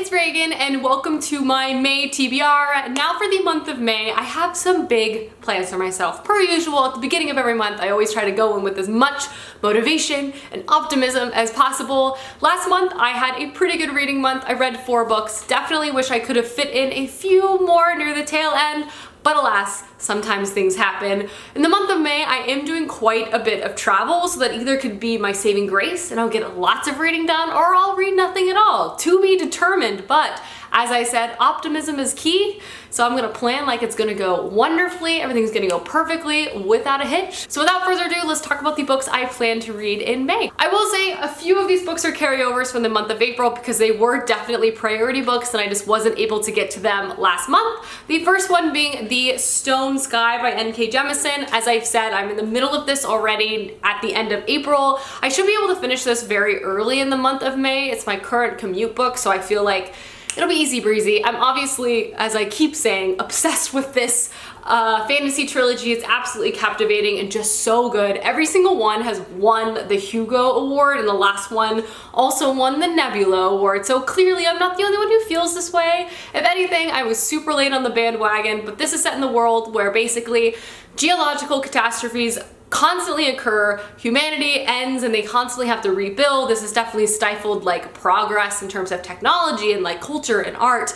it's Reagan and welcome to my May TBR. Now for the month of May, I have some big plans for myself. Per usual, at the beginning of every month, I always try to go in with as much motivation and optimism as possible. Last month, I had a pretty good reading month. I read 4 books. Definitely wish I could have fit in a few more near the tail end, but alas, sometimes things happen. In the month of May, I am doing quite a bit of travel, so that either could be my saving grace and I'll get lots of reading done, or I'll read nothing at all. To be determined, but as I said, optimism is key, so I'm gonna plan like it's gonna go wonderfully, everything's gonna go perfectly without a hitch. So without further ado, let's talk about the books I plan to read in May. I will say a few of these books are carryovers from the month of April because they were definitely priority books and I just wasn't able to get to them last month. The first one being the Stone Sky by NK Jemisin. As I've said, I'm in the middle of this already at the end of April. I should be able to finish this very early in the month of May. It's my current commute book, so I feel like it'll be easy breezy. I'm obviously, as I keep saying, obsessed with this fantasy trilogy. It's absolutely captivating and just so good. Every single one has won the Hugo Award, and the last one also won the Nebula Award. So clearly I'm not the only one who feels this way. If anything, I was super late on the bandwagon, but this is set in the world where basically geological catastrophes constantly occur, humanity ends, and they constantly have to rebuild. This is definitely stifled like progress in terms of technology and like culture and art.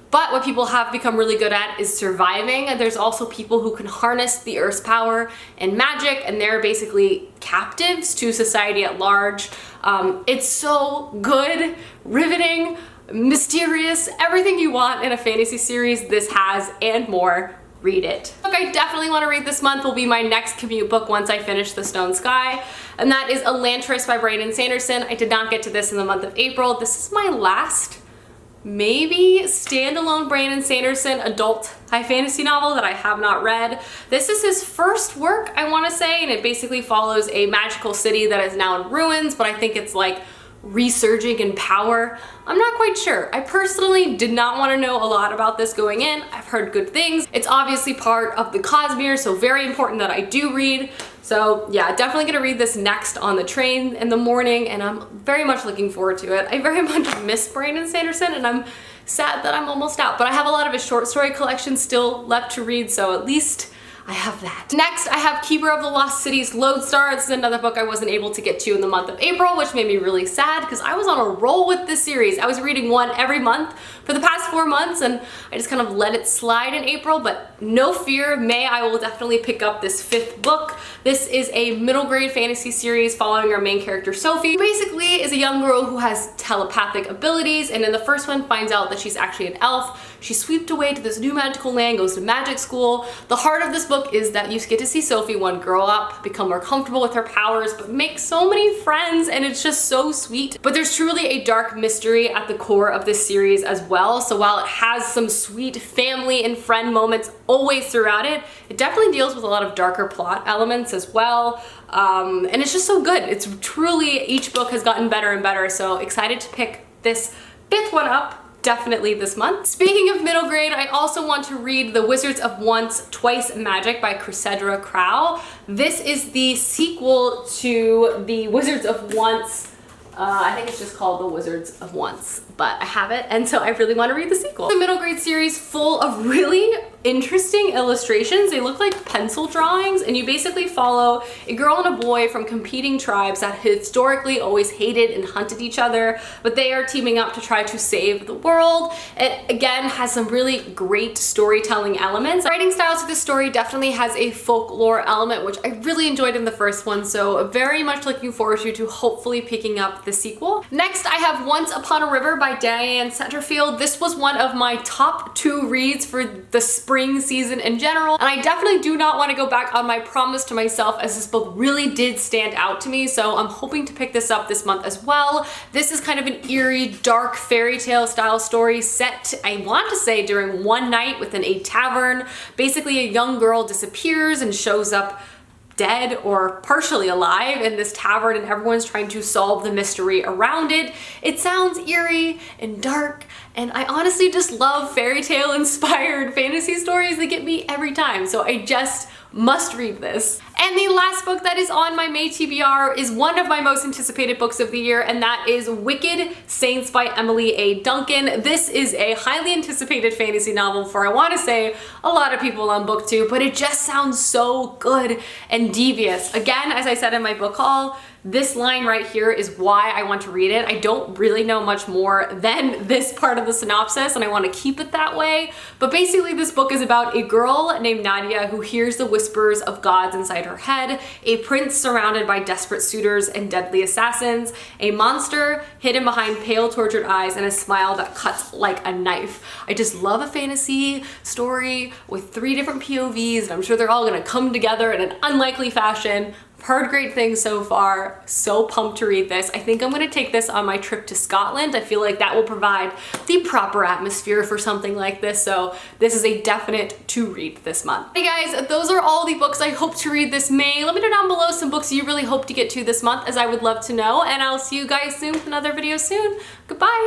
But what people have become really good at is surviving. And there's also people who can harness the Earth's power and magic, and they're basically captives to society at large. It's so good, riveting, mysterious, everything you want in a fantasy series this has and more. Read it. The book I definitely want to read this month will be my next commute book once I finish The Stone Sky, and that is Elantris by Sanderson. I did not get to this in the month of April. This is my last maybe standalone Sanderson adult high fantasy novel that I have not read. This is his first work, I want to say, and it basically follows a magical city that is now in ruins, but I think it's like resurging in power. I'm not quite sure. I personally did not want to know a lot about this going in. I've heard good things. It's obviously part of the Cosmere, so very important that I do read. So yeah, definitely gonna read this next on the train in the morning, and I'm very much looking forward to it. I very much miss Brandon Sanderson, and I'm sad that I'm almost out, but I have a lot of his short story collection still left to read, so at least I have that. Next, I have Keeper of the Lost Cities Lodestar. This is another book I wasn't able to get to in the month of April, which made me really sad because I was on a roll with this series. I was reading one every month for the past 4 months, and I just kind of let it slide in April, but no fear, May I will definitely pick up this 5th book. This is a middle grade fantasy series following our main character Sophie, who basically is a young girl who has telepathic abilities, and in the first one finds out that she's actually an elf. She's swept away to this new magical land, goes to magic school. The heart of this book is that you get to see Sophie one grow up, become more comfortable with her powers, but make so many friends, and it's just so sweet. But there's truly a dark mystery at the core of this series as well. So while it has some sweet family and friend moments always throughout it, it definitely deals with a lot of darker plot elements as well. And it's just so good. It's truly, each book has gotten better and better. So excited to pick this 5th one up definitely this month. Speaking of middle grade, I also want to read The Wizards of Once, Twice Magic by Cressida Crow. This is the sequel to The Wizards of Once. I think it's just called The Wizards of Once, but I have it, and so I really want to read the sequel. The middle grade series full of really interesting illustrations. They look like pencil drawings, and you basically follow a girl and a boy from competing tribes that historically always hated and hunted each other, but they are teaming up to try to save the world. It again has some really great storytelling elements. The writing style to this story definitely has a folklore element, which I really enjoyed in the first one, so very much looking forward to hopefully picking up the sequel. Next, I have Once Upon a River by Centerfield. This was one of my top 2 reads for the spring season in general, and I definitely do not want to go back on my promise to myself, as this book really did stand out to me, so I'm hoping to pick this up this month as well. This is kind of an eerie, dark fairy tale style story set, I want to say, during one night within a tavern. Basically, a young girl disappears and shows up dead or partially alive in this tavern, and everyone's trying to solve the mystery around it. It sounds eerie and dark, and I honestly just love fairy tale inspired fantasy stories that get me every time, so I just must read this. And the last book that is on my May TBR is one of my most anticipated books of the year, and that is Wicked Saints by Emily A. Duncan. This is a highly anticipated fantasy novel for, I want to say, a lot of people on BookTube, but it just sounds so good and devious. Again, as I said in my book haul, this line right here is why I want to read it. I don't really know much more than this part of the synopsis, and I want to keep it that way. But basically, this book is about a girl named Nadia who hears the whispers of gods inside her head, a prince surrounded by desperate suitors and deadly assassins, a monster hidden behind pale, tortured eyes, and a smile that cuts like a knife. I just love a fantasy story with 3 different POVs, and I'm sure they're all gonna come together in an unlikely fashion. I've heard great things so far, so pumped to read this. I think I'm gonna take this on my trip to Scotland. I feel like that will provide the proper atmosphere for something like this, so this is a definite to read this month. Hey guys, those are all the books I hope to read this May. Let me know down below some books you really hope to get to this month, as I would love to know, and I'll see you guys soon with another video soon. Goodbye!